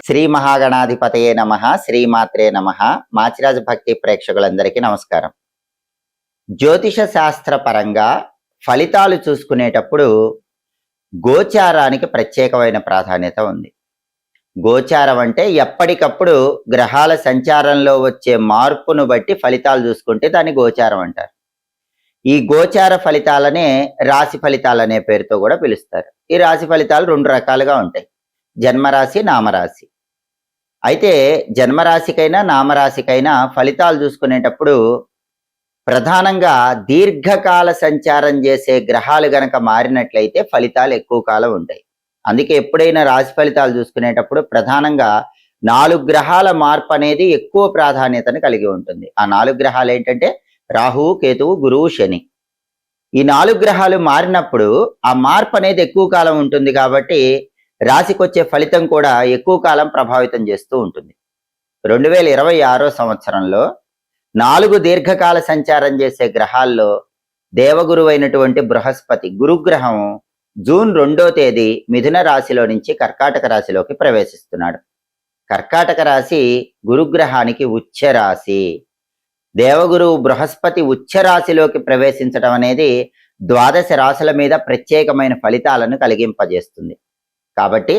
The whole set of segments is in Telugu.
శ్రీ మహాగణాధిపతయే నమః, శ్రీమాత్రే నమః. మాచిరాజు భక్తి ప్రేక్షకులందరికీ నమస్కారం. జ్యోతిష శాస్త్ర పరంగా ఫలితాలు చూసుకునేటప్పుడు గోచారానికి ప్రత్యేకమైన ప్రాధాన్యత ఉంది. గోచారం అంటే ఎప్పటికప్పుడు గ్రహాల సంచారంలో వచ్చే మార్పును బట్టి ఫలితాలు చూసుకుంటే దాన్ని గోచారం అంటారు. ఈ గోచార ఫలితాలనే రాశి ఫలితాలనే పేరుతో కూడా పిలుస్తారు. ఈ రాశి ఫలితాలు రెండు రకాలుగా ఉంటాయి: జన్మరాశి, నామరాశి. అయితే జన్మరాశికైనా నామరాశికైనా ఫలితాలు చూసుకునేటప్పుడు ప్రధానంగా దీర్ఘకాల సంచారం చేసే గ్రహాలు గనక మారినట్లయితే ఫలితాలు ఎక్కువ కాలం ఉంటాయి. అందుకే ఎప్పుడైనా రాశి ఫలితాలు చూసుకునేటప్పుడు ప్రధానంగా 4 గ్రహాల మార్పు అనేది ఎక్కువ ప్రాధాన్యతను కలిగి ఉంటుంది. ఆ 4 గ్రహాలు ఏంటంటే రాహువు, కేతువు, గురువు, శని. ఈ 4 గ్రహాలు మారినప్పుడు ఆ మార్పు అనేది ఎక్కువ కాలం ఉంటుంది కాబట్టి రాశికి వచ్చే ఫలితం కూడా ఎక్కువ కాలం ప్రభావితం చేస్తూ ఉంటుంది. 2026 సంవత్సరంలో 4 దీర్ఘకాల సంచారం చేసే గ్రహాల్లో దేవగురువు అయినటువంటి బృహస్పతి గురుగ్రహం జూన్ 2వ తేదీ మిథున రాశిలో నుంచి కర్కాటక రాశిలోకి ప్రవేశిస్తున్నాడు. కర్కాటక రాశి గురుగ్రహానికి ఉచ్చ రాశి. దేవగురువు బృహస్పతి ఉచ్చ రాశిలోకి ప్రవేశించడం అనేది 12 రాశుల మీద ప్రత్యేకమైన ఫలితాలను కలిగింపజేస్తుంది. కాబట్టి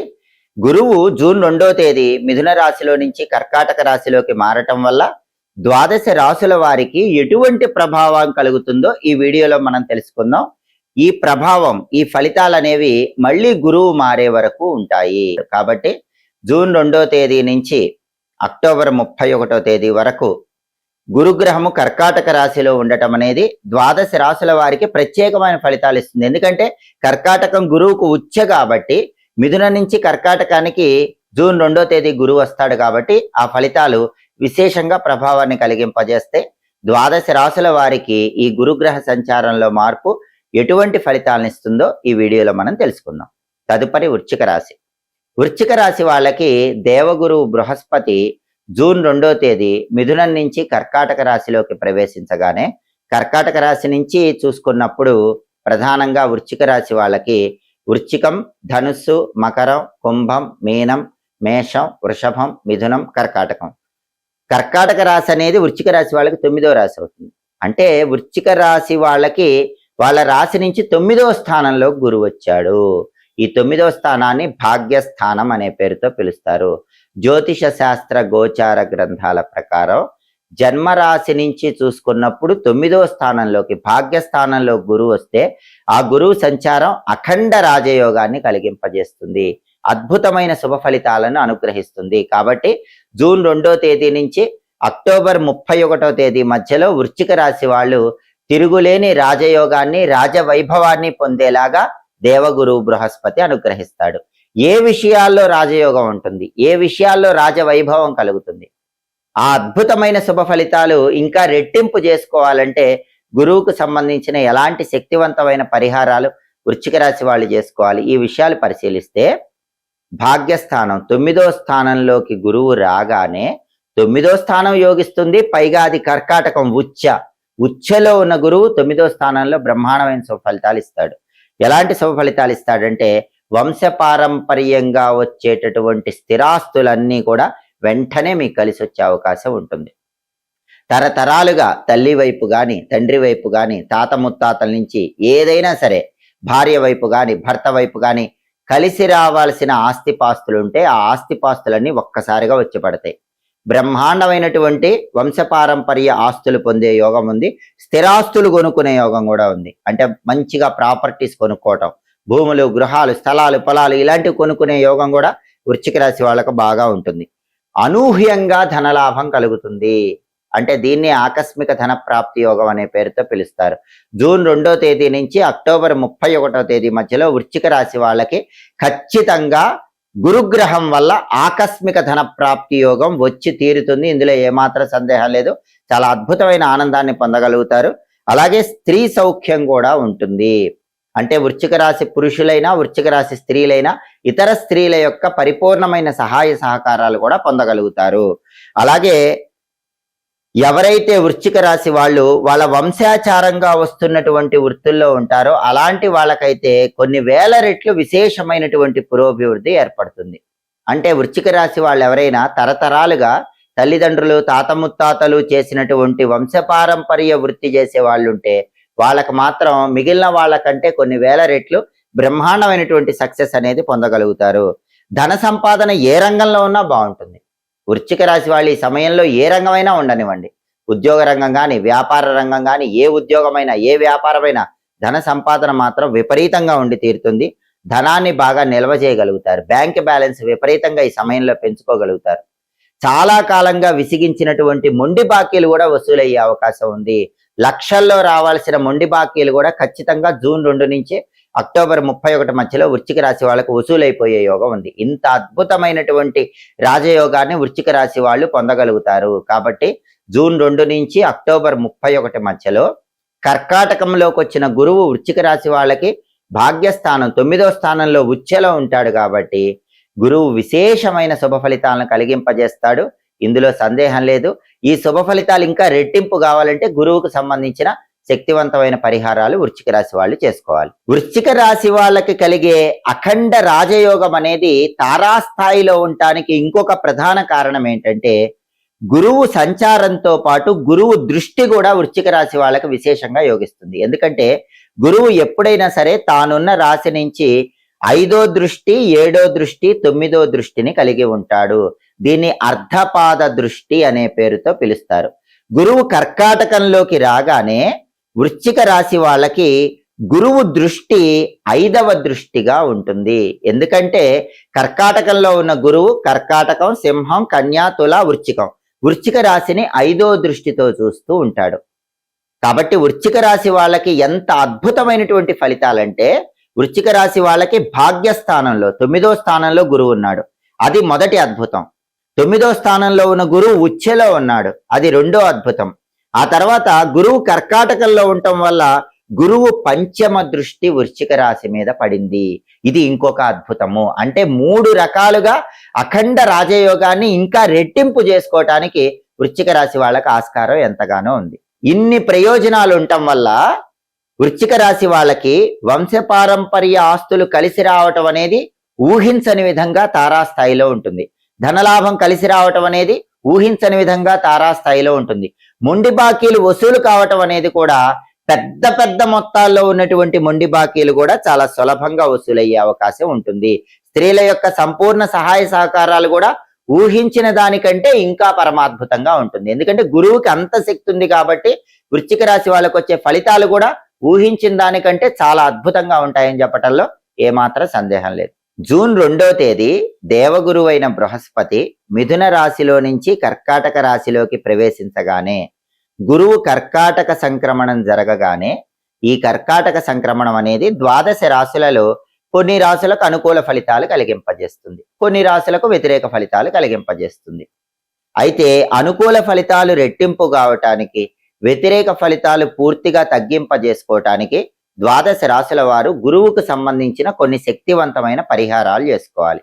గురువు జూన్ 2వ తేదీ మిథున రాశిలో నుంచి కర్కాటక రాశిలోకి మారటం వల్ల 12 రాశుల వారికి ఎటువంటి ప్రభావం కలుగుతుందో ఈ వీడియోలో మనం తెలుసుకుందాం. ఈ ప్రభావం, ఈ ఫలితాలు అనేవి మళ్ళీ గురువు మారే వరకు ఉంటాయి. కాబట్టి జూన్ 2వ తేదీ నుంచి అక్టోబర్ 31వ తేదీ వరకు గురుగ్రహము కర్కాటక రాశిలో ఉండటం అనేది 12 రాశుల వారికి ప్రత్యేకమైన ఫలితాలు ఇస్తుంది. ఎందుకంటే కర్కాటకం గురువుకు ఉచ్చ కాబట్టి మిథున నుంచి కర్కాటకానికి జూన్ 2వ తేదీ గురువు వస్తాడు కాబట్టి ఆ ఫలితాలు విశేషంగా ప్రభావాన్ని కలిగింపజేస్తే 12 రాశుల వారికి ఈ గురుగ్రహ సంచారంలో మార్పు ఎటువంటి ఫలితాలను ఇస్తుందో ఈ వీడియోలో మనం తెలుసుకుందాం. తదుపరి వృశ్చిక రాశి. వృశ్చిక రాశి వాళ్ళకి దేవగురువు బృహస్పతి జూన్ 2వ తేదీ మిథునం నుంచి కర్కాటక రాశిలోకి ప్రవేశించగానే కర్కాటక రాశి నుంచి చూసుకున్నప్పుడు ప్రధానంగా వృశ్చిక రాశి వాళ్ళకి వృశ్చికం, ధనుస్సు, మకరం, కుంభం, మీనం, మేషం, వృషభం, మిథునం, కర్కాటకం. కర్కాటక రాశి అనేది వృశ్చిక రాశి వాళ్ళకి 9వ రాశి అవుతుంది. అంటే వృశ్చిక రాశి వాళ్ళకి వాళ్ళ రాశి నుంచి 9వ స్థానంలో గురువు వచ్చాడు. ఈ 9వ స్థానాన్ని భాగ్యస్థానం అనే పేరుతో పిలుస్తారు. జ్యోతిష శాస్త్ర గోచార గ్రంథాల ప్రకారం జన్మరాశి నుంచి చూసుకున్నప్పుడు 9వ స్థానంలోకి భాగ్యస్థానంలో గురువు వస్తే ఆ గురువు సంచారం అఖండ రాజయోగాన్ని కలిగింపజేస్తుంది, అద్భుతమైన శుభ ఫలితాలను అనుగ్రహిస్తుంది. కాబట్టి జూన్ 2వ తేదీ నుంచి అక్టోబర్ 31వ తేదీ మధ్యలో వృశ్చిక రాశి వాళ్ళు తిరుగులేని రాజయోగాన్ని, రాజవైభవాన్ని పొందేలాగా దేవగురువు బృహస్పతి అనుగ్రహిస్తాడు. ఏ విషయాల్లో రాజయోగం ఉంటుంది, ఏ విషయాల్లో రాజవైభవం కలుగుతుంది, ఆ అద్భుతమైన శుభ ఫలితాలు ఇంకా రెట్టింపు చేసుకోవాలంటే గురువుకు సంబంధించిన ఎలాంటి శక్తివంతమైన పరిహారాలు వృశ్చిక రాశి వాళ్ళు చేసుకోవాలి, ఈ విషయాలు పరిశీలిస్తే భాగ్యస్థానం 9వ స్థానంలోకి గురువు రాగానే 9వ స్థానం యోగిస్తుంది. పైగా అది కర్కాటకం ఉచ్చలో ఉన్న గురువు 9వ స్థానంలో బ్రహ్మాండమైన శుభ ఫలితాలు ఇస్తాడు. ఎలాంటి శుభ ఫలితాలు ఇస్తాడంటే వంశపారంపర్యంగా వచ్చేటటువంటి స్థిరాస్తులన్నీ కూడా వెంటనే మీకు కలిసి వచ్చే అవకాశం ఉంటుంది. తరతరాలుగా తల్లి వైపు కానీ, తండ్రి వైపు కానీ, తాత ముత్తాతల నుంచి ఏదైనా సరే భార్య వైపు కానీ, భర్త వైపు కానీ కలిసి రావాల్సిన ఆస్తిపాస్తులు ఉంటే ఆ ఆస్తిపాస్తులన్నీ ఒక్కసారిగా వచ్చి పడతాయి. బ్రహ్మాండమైనటువంటి వంశపారంపర్య ఆస్తులు పొందే యోగం ఉంది. స్థిరాస్తులు కొనుక్కునే యోగం కూడా ఉంది. అంటే మంచిగా ప్రాపర్టీస్ కొనుక్కోవటం, భూములు, గృహాలు, స్థలాలు, పొలాలు ఇలాంటివి కొనుక్కునే యోగం కూడా వృశ్చిక రాశి వాళ్ళకు బాగా ఉంటుంది. అనూహ్యంగా ధనలాభం కలుగుతుంది. అంటే దీన్ని ఆకస్మిక ధన ప్రాప్తి యోగం అనే పేరుతో పిలుస్తారు. జూన్ 2వ తేదీ నుంచి అక్టోబర్ 31వ తేదీ మధ్యలో వృశ్చిక రాశి వాళ్ళకి ఖచ్చితంగా గురుగ్రహం వల్ల ఆకస్మిక ధన ప్రాప్తి యోగం వచ్చి తీరుతుంది. ఇందులో ఏమాత్రం సందేహం లేదు. చాలా అద్భుతమైన ఆనందాన్ని పొందగలుగుతారు. అలాగే స్త్రీ సౌఖ్యం కూడా ఉంటుంది. అంటే వృశ్చిక రాశి పురుషులైనా, వృశ్చిక రాశి స్త్రీలైనా ఇతర స్త్రీల యొక్క పరిపూర్ణమైన సహాయ సహకారాలు కూడా పొందగలుగుతారు. అలాగే ఎవరైతే వృశ్చిక రాశి వాళ్ళు వాళ్ళ వంశాచారంగా వస్తున్నటువంటి వృత్తుల్లో ఉంటారో అలాంటి వాళ్ళకైతే కొన్ని వేల రెట్లు విశేషమైనటువంటి పురోభివృద్ధి ఏర్పడుతుంది. అంటే వృశ్చిక రాశి వాళ్ళు ఎవరైనా తరతరాలుగా తల్లిదండ్రులు తాత ముత్తాతలు చేసినటువంటి వంశపారంపర్య వృత్తి చేసే వాళ్ళు ఉంటే వాళ్ళకి మాత్రం మిగిలిన వాళ్ళకంటే కొన్ని వేల రెట్లు బ్రహ్మాండమైనటువంటి సక్సెస్ అనేది పొందగలుగుతారు. ధన సంపాదన ఏ రంగంలో ఉన్నా బాగుంటుంది. వృశ్చిక రాశి వాళ్ళు ఈ సమయంలో ఏ రంగమైనా ఉండనివ్వండి, ఉద్యోగ రంగం కానీ వ్యాపార రంగం కానీ ఏ ఉద్యోగమైనా ఏ వ్యాపారమైనా ధన సంపాదన మాత్రం విపరీతంగా ఉండి తీరుతుంది. ధనాన్ని బాగా నిల్వ చేయగలుగుతారు. బ్యాంక్ బ్యాలెన్స్ విపరీతంగా ఈ సమయంలో పెంచుకోగలుగుతారు. చాలా కాలంగా విసిగించినటువంటి మొండి బాకీలు కూడా వసూలయ్యే అవకాశం ఉంది. లక్షల్లో రావాల్సిన మొండి బాకీలు కూడా ఖచ్చితంగా జూన్ 2 నుంచి అక్టోబర్ 31 మధ్యలో వృశ్చిక రాశి వాళ్ళకు వసూలైపోయే యోగం ఉంది. ఇంత అద్భుతమైనటువంటి రాజయోగాన్ని వృశ్చిక రాశి వాళ్ళు పొందగలుగుతారు. కాబట్టి జూన్ 2 నుంచి అక్టోబర్ 31 మధ్యలో కర్కాటకంలోకి వచ్చిన గురువు వృశ్చిక రాశి వాళ్ళకి భాగ్యస్థానం 9వ స్థానంలో ఉచ్ఛలో ఉంటాడు. కాబట్టి గురువు విశేషమైన శుభ ఫలితాలను కలిగింపజేస్తాడు. ఇందులో సందేహం లేదు. ఈ శుభ ఫలితాలు ఇంకా రెట్టింపు కావాలంటే గురువుకు సంబంధించిన శక్తివంతమైన పరిహారాలు వృశ్చిక రాశి వాళ్ళు చేసుకోవాలి. వృశ్చిక రాశి వాళ్ళకి కలిగే అఖండ రాజయోగం అనేది తారాస్థాయిలో ఉండటానికి ఇంకొక ప్రధాన కారణం ఏంటంటే గురువు సంచారంతో పాటు గురువు దృష్టి కూడా వృశ్చిక రాశి వాళ్ళకి విశేషంగా యోగిస్తుంది. ఎందుకంటే గురువు ఎప్పుడైనా సరే తానున్న రాశి నుంచి 5వ దృష్టి 7వ దృష్టి 9వ దృష్టిని కలిగి ఉంటాడు. దీన్ని అర్ధపాద దృష్టి అనే పేరుతో పిలుస్తారు. గురువు కర్కాటకంలోకి రాగానే వృశ్చిక రాశి వాళ్ళకి గురువు దృష్టి 5వ దృష్టిగా ఉంటుంది. ఎందుకంటే కర్కాటకంలో ఉన్న గురువు కర్కాటకం, సింహం, కన్యా, తుల, వృశ్చిక రాశిని 5వ దృష్టితో చూస్తూ ఉంటాడు. కాబట్టి వృశ్చిక రాశి వాళ్ళకి ఎంత అద్భుతమైనటువంటి ఫలితాలంటే వృశ్చిక రాశి వాళ్ళకి భాగ్యస్థానంలో 9వ స్థానంలో గురువు ఉన్నాడు. అది మొదటి అద్భుతం. 9వ స్థానంలో ఉన్న గురువు ఉచ్ఛలో ఉన్నాడు. అది రెండో అద్భుతం. ఆ తర్వాత గురువు కర్కాటకంలో ఉండటం వల్ల గురువు పంచమ దృష్టి వృశ్చిక రాశి మీద పడింది. ఇది ఇంకొక అద్భుతము. అంటే 3 రకాలుగా అఖండ రాజయోగాన్ని ఇంకా రెట్టింపు చేసుకోవటానికి వృశ్చిక రాశి వాళ్ళకి ఆస్కారం ఎంతగానో ఉంది. ఇన్ని ప్రయోజనాలు ఉండటం వల్ల వృశ్చిక రాశి వాళ్ళకి వంశపారంపర్య ఆస్తులు కలిసి రావటం అనేది ఊహించని విధంగా తారాస్థాయిలో ఉంటుంది. ధనలాభం కలిసి రావటం అనేది ఊహించని విధంగా తారాస్థాయిలో ఉంటుంది. మొండి బాకీలు వసూలు కావటం అనేది కూడా పెద్ద పెద్ద మొత్తాల్లో ఉన్నటువంటి మొండి బాకీలు కూడా చాలా సులభంగా వసూలయ్యే అవకాశం ఉంటుంది. స్త్రీల యొక్క సంపూర్ణ సహాయ సహకారాలు కూడా ఊహించిన దానికంటే ఇంకా పరమాద్భుతంగా ఉంటుంది. ఎందుకంటే గురువుకి అంత శక్తి ఉంది కాబట్టి వృశ్చిక రాశి వాళ్ళకు వచ్చే ఫలితాలు కూడా ఊహించిన దానికంటే చాలా అద్భుతంగా ఉంటాయని చెప్పటంలో ఏమాత్రం సందేహం లేదు. జూన్ 2వ తేదీ దేవగురువైన బృహస్పతి మిథున రాశిలో నుంచి కర్కాటక రాశిలోకి ప్రవేశించగానే గురువు కర్కాటక సంక్రమణం జరగగానే ఈ కర్కాటక సంక్రమణం అనేది 12 రాశులలో కొన్ని రాశులకు అనుకూల ఫలితాలు కలిగింపజేస్తుంది, కొన్ని రాశులకు వ్యతిరేక ఫలితాలు కలిగింపజేస్తుంది. అయితే అనుకూల ఫలితాలు రెట్టింపు కావటానికి, వ్యతిరేక ఫలితాలు పూర్తిగా తగ్గింపజేసుకోవటానికి 12 రాశుల వారు గురువుకు సంబంధించిన కొన్ని శక్తివంతమైన పరిహారాలు చేసుకోవాలి.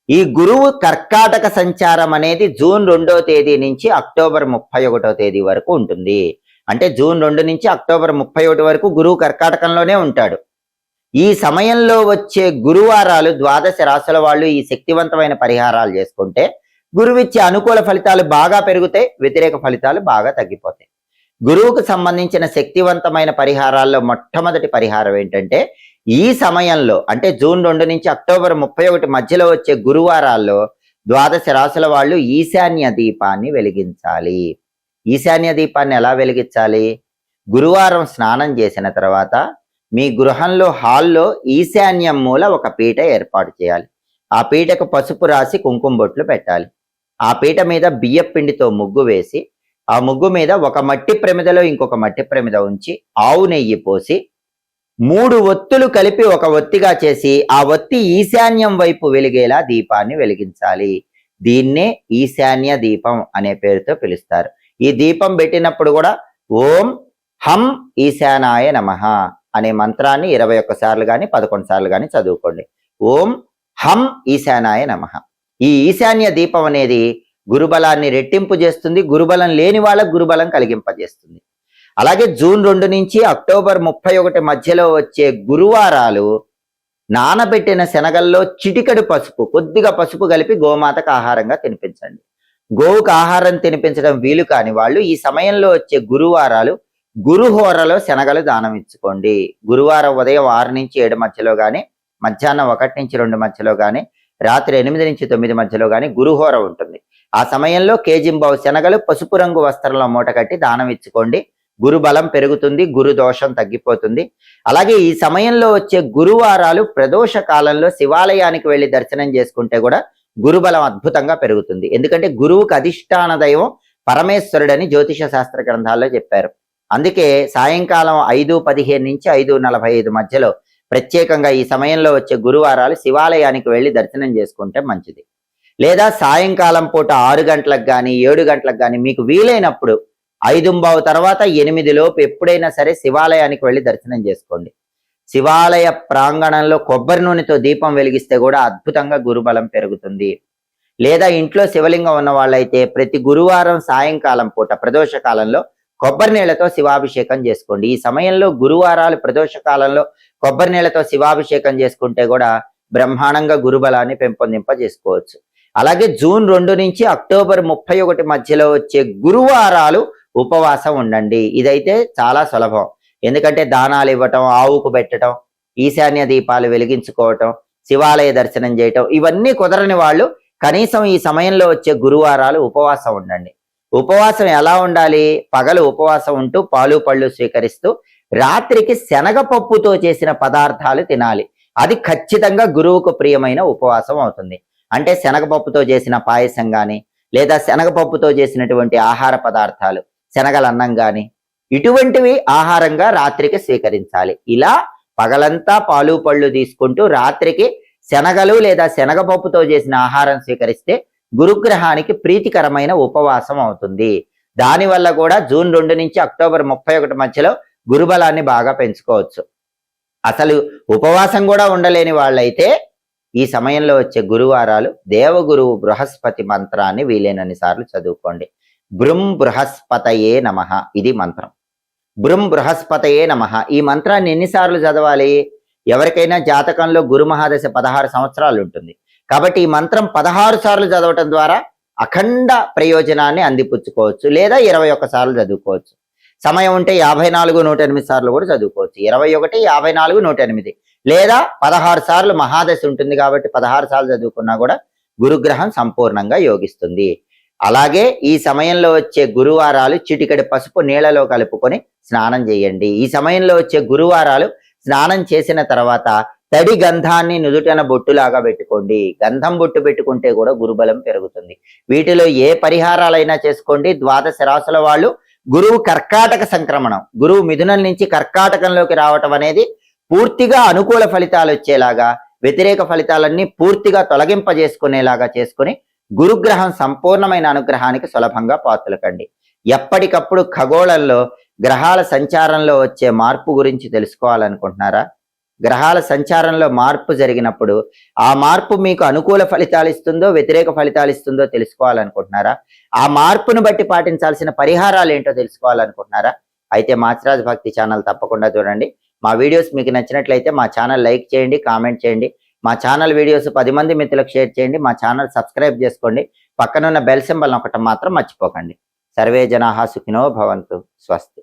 ఈ గురువు కర్కాటక సంచారం అనేది జూన్ 2వ తేదీ నుంచి అక్టోబర్ 31వ తేదీ వరకు ఉంటుంది. అంటే జూన్ 2 నుంచి అక్టోబర్ 31 వరకు గురువు కర్కాటకంలోనే ఉంటాడు. ఈ సమయంలో వచ్చే గురువారాలు 12 రాశుల వాళ్ళు ఈ శక్తివంతమైన పరిహారాలు చేసుకుంటే గురువిచ్చే అనుకూల ఫలితాలు బాగా పెరుగుతాయి, వ్యతిరేక ఫలితాలు బాగా తగ్గిపోతాయి. గురువుకు సంబంధించిన శక్తివంతమైన పరిహారాల్లో మొట్టమొదటి పరిహారం ఏంటంటే ఈ సమయంలో అంటే జూన్ 2 నుంచి అక్టోబర్ 31 మధ్యలో వచ్చే గురువారాల్లో 12 రాశుల వాళ్ళు ఈశాన్య దీపాన్ని వెలిగించాలి. ఈశాన్య దీపాన్ని ఎలా వెలిగించాలి? గురువారం స్నానం చేసిన తర్వాత మీ గృహంలో హాల్లో ఈశాన్యం మూల ఒక పీట ఏర్పాటు చేయాలి. ఆ పీటకు పసుపు రాసి కుంకుమ బొట్లు పెట్టాలి. ఆ పీట మీద బియ్యపు పిండితో ముగ్గు వేసి ఆ ముగ్గు మీద ఒక మట్టి ప్రమిదలో ఇంకొక మట్టి ప్రమిద ఉంచి ఆవు నెయ్యి పోసి 3 ఒత్తులు కలిపి ఒక ఒత్తిగా చేసి ఆ ఒత్తి ఈశాన్యం వైపు వెలిగేలా దీపాన్ని వెలిగించాలి. దీన్నే ఈశాన్య దీపం అనే పేరుతో పిలుస్తారు. ఈ దీపం పెట్టినప్పుడు కూడా ఓం హం ఈశానాయ నమః అనే మంత్రాన్ని 21 సార్లు కానీ 11 సార్లు కానీ చదువుకోండి. ఓం హం ఈశానాయ నమః. ఈ ఈశాన్య దీపం అనేది గురుబలాన్ని రెట్టింపు చేస్తుంది. గురుబలం లేని వాళ్ళకు గురుబలం కలిగింపజేస్తుంది. అలాగే జూన్ 2 నుంచి అక్టోబర్ 31 మధ్యలో వచ్చే గురువారాలు నానబెట్టిన శనగల్లో చిటికెడు పసుపు, కొద్దిగా పసుపు కలిపి గోమాతకు ఆహారంగా తినిపించండి. గోవుకు ఆహారం తినిపించడం వీలు కాని వాళ్ళు ఈ సమయంలో వచ్చే గురువారాలు గురుహోరలో శనగలు దానం ఇచ్చుకోండి. గురువారం ఉదయం 6 నుంచి 7 మధ్యలో కానీ, మధ్యాహ్నం 1 నుంచి 2 మధ్యలో కానీ, రాత్రి 8 నుంచి 9 మధ్యలో కానీ గురుహోర ఉంటుంది. ఆ సమయంలో కేజింబావు శనగలు పసుపు రంగు వస్త్రంలో మూట కట్టి దానం ఇచ్చుకోండి. గురు బలం పెరుగుతుంది, గురు దోషం తగ్గిపోతుంది. అలాగే ఈ సమయంలో వచ్చే గురువారాలు ప్రదోష కాలంలో శివాలయానికి వెళ్ళి దర్శనం చేసుకుంటే కూడా గురుబలం అద్భుతంగా పెరుగుతుంది. ఎందుకంటే గురువుకు అధిష్టాన దైవం పరమేశ్వరుడని జ్యోతిష శాస్త్ర గ్రంథాల్లో చెప్పారు. అందుకే సాయంకాలం 5:15 నుంచి 5:45 మధ్యలో ప్రత్యేకంగా ఈ సమయంలో వచ్చే గురువారాలు శివాలయానికి వెళ్ళి దర్శనం చేసుకుంటే మంచిది. లేదా సాయంకాలం పూట 6 గంటలకు కానీ 7 గంటలకు కానీ మీకు వీలైనప్పుడు 5:15 తర్వాత 8 లోపు ఎప్పుడైనా సరే శివాలయానికి వెళ్ళి దర్శనం చేసుకోండి. శివాలయ ప్రాంగణంలో కొబ్బరి నూనెతో దీపం వెలిగిస్తే కూడా అద్భుతంగా గురుబలం పెరుగుతుంది. లేదా ఇంట్లో శివలింగం ఉన్న వాళ్ళైతే ప్రతి గురువారం సాయంకాలం పూట ప్రదోష కాలంలో కొబ్బరి నీళ్లతో శివాభిషేకం చేసుకోండి. ఈ సమయంలో గురువారాలు ప్రదోష కాలంలో కొబ్బరి నీళ్లతో శివాభిషేకం చేసుకుంటే కూడా బ్రహ్మాండంగా గురుబలాన్ని పెంపొందింపజేసుకోవచ్చు. అలాగే జూన్ 2 నుంచి అక్టోబర్ 31 మధ్యలో వచ్చే గురువారాలు ఉపవాసం ఉండండి. ఇదైతే చాలా సులభం. ఎందుకంటే దానాలు ఇవ్వటం, ఆవుకు పెట్టడం, ఈశాన్య దీపాలు వెలిగించుకోవటం, శివాలయ దర్శనం చేయటం ఇవన్నీ కుదరని వాళ్ళు కనీసం ఈ సమయంలో వచ్చే గురువారాలు ఉపవాసం ఉండండి. ఉపవాసం ఎలా ఉండాలి? పగలు ఉపవాసం ఉంటూ పాలు పళ్ళు స్వీకరిస్తూ రాత్రికి శనగపప్పుతో చేసిన పదార్థాలు తినాలి. అది ఖచ్చితంగా గురువుకు ప్రియమైన ఉపవాసం అవుతుంది. అంటే శనగపప్పుతో చేసిన పాయసం కానీ, లేదా శనగపప్పుతో చేసినటువంటి ఆహార పదార్థాలు, శనగల అన్నం కానీ ఇటువంటివి ఆహారంగా రాత్రికి స్వీకరించాలి. ఇలా పగలంతా పాలు పళ్ళు తీసుకుంటూ రాత్రికి శనగలు లేదా శనగపప్పుతో చేసిన ఆహారం స్వీకరిస్తే గురుగ్రహానికి ప్రీతికరమైన ఉపవాసం అవుతుంది. దానివల్ల కూడా జూన్ 2 నుంచి అక్టోబర్ 31 మధ్యలో గురుబలాన్ని బాగా పెంచుకోవచ్చు. అసలు ఉపవాసం కూడా ఉండలేని వాళ్ళైతే ఈ సమయంలో వచ్చే గురువారాలు దేవగురువు బృహస్పతి మంత్రాన్ని వీలైనన్ని సార్లు చదువుకోండి. బృం బృహస్పతయే నమః ఇది మంత్రం. బృం బృహస్పతయే నమః ఈ మంత్రాన్ని ఎన్నిసార్లు చదవాలి? ఎవరికైనా జాతకంలో గురు మహాదశ 16 సంవత్సరాలు ఉంటుంది కాబట్టి ఈ మంత్రం 16 సార్లు చదవటం ద్వారా అఖండ ప్రయోజనాన్ని అందిపుచ్చుకోవచ్చు. లేదా 21 సార్లు చదువుకోవచ్చు. సమయం ఉంటే 54, 108 సార్లు కూడా చదువుకోవచ్చు. 21, 54, 108 లేదా 16 సార్లు మహాదశ ఉంటుంది కాబట్టి 16 సార్లు చదువుకున్నా కూడా గురుగ్రహం సంపూర్ణంగా యోగిస్తుంది. అలాగే ఈ సమయంలో వచ్చే గురువారాలు చిటికెడు పసుపు నీళ్లలో కలుపుకొని స్నానం చేయండి. ఈ సమయంలో వచ్చే గురువారాలు స్నానం చేసిన తర్వాత తడి గంధాన్ని నుదుటన బొట్టులాగా పెట్టుకోండి. గంధం బొట్టు పెట్టుకుంటే కూడా గురుబలం పెరుగుతుంది. వీటిలో ఏ పరిహారాలైనా చేసుకోండి. ద్వాదశ రాశుల వాళ్ళు గురువు కర్కాటక సంక్రమణం, గురువు మిథునం నుంచి కర్కాటకంలోకి రావటం అనేది పూర్తిగా అనుకూల ఫలితాలు వచ్చేలాగా, వ్యతిరేక ఫలితాలన్నీ పూర్తిగా తొలగింపజేసుకునేలాగా చేసుకుని గురుగ్రహం సంపూర్ణమైన అనుగ్రహానికి సులభంగా పాత్రలకండి. ఎప్పటికప్పుడు ఖగోళంలో గ్రహాల సంచారంలో వచ్చే మార్పు గురించి తెలుసుకోవాలనుకుంటున్నారా? గ్రహాల సంచారంలో మార్పు జరిగినప్పుడు ఆ మార్పు మీకు అనుకూల ఫలితాలు ఇస్తుందో వ్యతిరేక ఫలితాలు ఇస్తుందో తెలుసుకోవాలనుకుంటున్నారా? ఆ మార్పును బట్టి పాటించాల్సిన పరిహారాలు ఏంటో తెలుసుకోవాలనుకుంటున్నారా? అయితే మాచిరాజు భక్తి ఛానల్ తప్పకుండా చూడండి. మా వీడియోస్ మీకు నచ్చినట్లయితే మా ఛానల్ లైక్ చేయండి, కామెంట్ చేయండి. మా ఛానల్ వీడియోస్ 10 మంది మిత్రులకు షేర్ చేయండి. మా ఛానల్ సబ్స్క్రైబ్ చేసుకోండి. పక్కనున్న బెల్ సింబల్ నొక్కటం మాత్రం మర్చిపోకండి. సర్వే జనాః సుఖినో భవంతు. స్వస్తి.